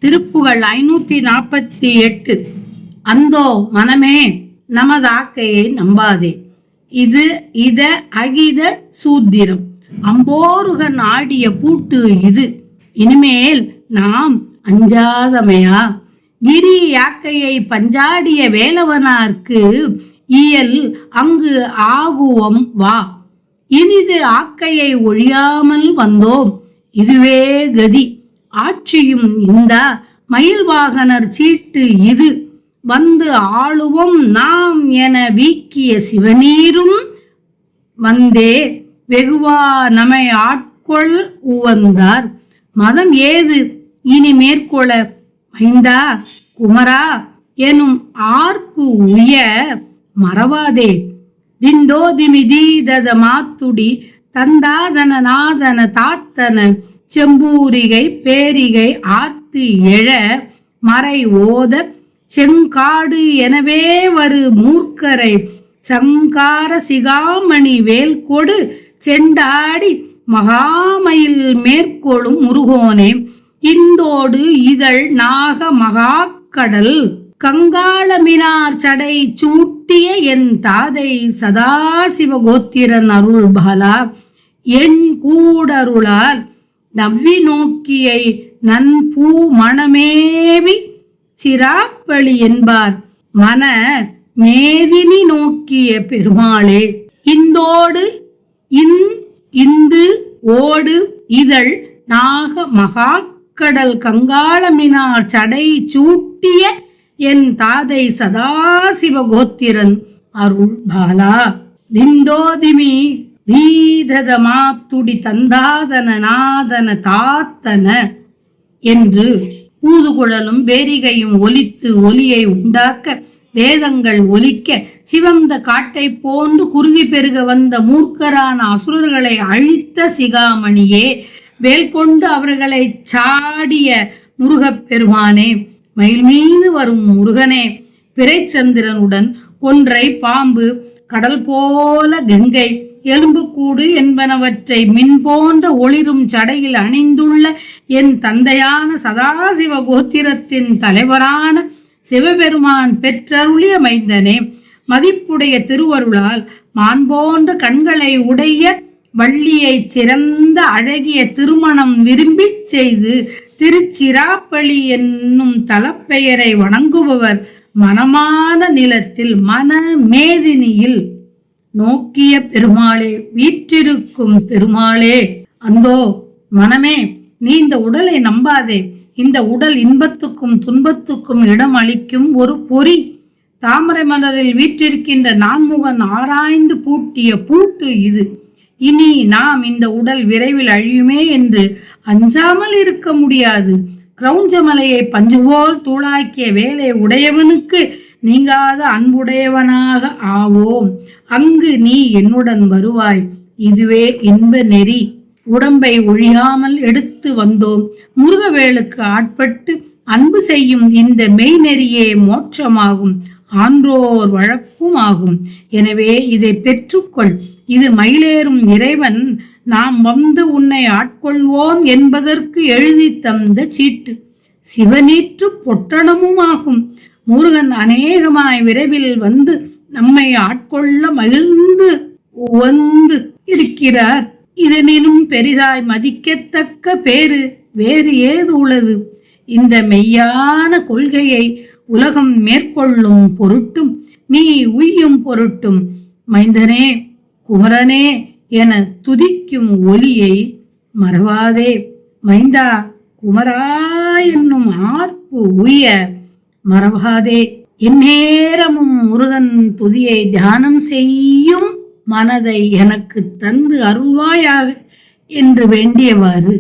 திருப்புகழ் 548. அந்தோ மனமே, நமதாக்கையை நம்பாதே. இது இத அகித சூத்திரம். அம்போருகன் ஆடிய பூட்டு இது. இனிமேல் நாம் அஞ்சாதமையா. கிரி யாக்கையை பஞ்சாடிய வேலவனார்க்கு இயல் அங்கு ஆகுவம் வா. இனிது ஆக்கையை ஒழியாமல் வந்தோம், இதுவே கதி. ஆட்சியும் இந்த மயில் வாகனர் சீட்டு இது. வந்து ஆளுவோம் நாம் என வீக்கிய சிவநீரும் வந்தே வெகுவா நமை ஆட்கொள் உவந்தார். மதம் ஏது இனி மேற்கொள மைந்தா குமரா எனும் ஆர்ப்பு உய மறவாதே. திந்தோதிமி தீதத மாத்துடி தந்தாதன நாதன தாத்தன செம்பூரிகை பேரிகை ஆர்த்து எழ மறை ஓத செங்காடு எனவே வரு மூர்க்கரை சங்கார சிகாமணி வேல் கொடு செண்டாடி மகாமயில் மேற்கொளும் முருகோனே. இந்தோடு இதழ் நாக மகாக்கடல் கங்காளமினார் சடை சூட்டிய என் தாதை சதாசிவ கோத்திரன் அருள் பாலா. என் கூடருளால் நவ்வி நோக்கியை நன்பூ மணமேவி சிராப்பழி என்பார் மன மேதினி நோக்கிய பெருமாளே. இந்தோடு இந்து ஓடு இதழ் நாக மகாக்கடல் கங்காளமினார் சடை சூட்டிய என் தாதை சதாசிவ கோத்திரன் அருள் பாலா. திந்தோதிமி தீதத மாத்துடி தந்தாதன நாதன தாத்தன என்று ஊதுகுழலும் பேரிகையும் ஒலித்து ஒலியை உண்டாக்க வேதங்கள் ஒலிக்க சிவந்த காட்டை போன்று குருதி பெருக வந்த மூர்க்கரான அசுரர்களை அழித்த சிகாமணியே, வேல் கொண்டு அவர்களை சாடிய முருகப் பெருமானே, மயில் மீது வரும் முருகனே, பிறைச்சந்திரனுடன் கொன்றை பாம்பு கடல் போல கங்கை எலும்புக்கூடு என்பனவற்றை மின் போன்ற ஒளிரும் சடையில் அணிந்துள்ள என் தந்தையான சதாசிவ கோத்திரத்தின் தலைவரான சிவபெருமான் பெற்றருளிய மைந்தனே, மதிப்புடைய திருவருளால் மான் போன்ற கண்களை உடைய வள்ளியை சிறந்த அழகிய திருமணம் விரும்பி செய்து திருச்சிராப்பள்ளி என்னும் தலப்பெயரை வணங்குபவர் மனமான நிலத்தில் மன மேதினியில் நோக்கிய பெருமாளே, வீற்றிருக்கும் பெருமாளே. அந்தோ மனமே, நீ இந்த உடலை நம்பாதே. இந்த உடல் இன்பத்துக்கும் துன்பத்துக்கும் இடம் அளிக்கும் ஒரு பொறி. தாமரை மலரில் வீற்றிருக்கின்ற நான்முகன் ஆராய்ந்து பூட்டிய பூட்டு இது. இனி நாம் இந்த உடல் விரைவில் அழியுமே என்று அஞ்சாமல் இருக்க முடியாது. கிரௌஞ்சமலையை பஞ்சுபோல் தூளாக்கிய வேலை உடையவனுக்கு நீங்காத அன்புடையவனாக ஆவோம். அங்கு நீ என்னுடன் வருவாய். இதுவே இன்ப நெறி. உடம்பை ஒழியாமல் எடுத்து வந்தோம். முருகவேலுக்கு ஆட்பட்டு அன்பு செய்யும் இந்த மெய்நெறியே மோட்சமாகும், ஆன்றோர் வழக்கும் ஆகும். எனவே இதை பெற்றுக்கொள். இது மயிலேறும் இறைவன் நாம் வந்து உன்னை ஆட்கொள்வோம் என்பதற்கு எழுதி தந்த சீட்டு. சிவனீற்று பொட்டணமும் ஆகும். முருகன் அநேகமாய் விரைவில் வந்து நம்மை ஆட்கொள்ள மகிழ்ந்து உவந்து இருக்கிறார். இதனினும் பெரிதாய் மதிக்கத்தக்க பேரு வேறு ஏது உள்ளது? இந்த மெய்யான கொள்கையை உலகம் மேற்கொள்ளும் பொருட்டும் நீ உய்யும் பொருட்டும் மைந்தனே குமரனே என துதிக்கும் ஒலியை மறவாதே. மைந்தா குமரா என்னும் ஆர்ப்பு உய மறவாதே. எந்நேரமும் முருகன் துதியை தியானம் செய்யும் மனதை எனக்கு தந்து அருள்வாயாக என்று வேண்டியவாறு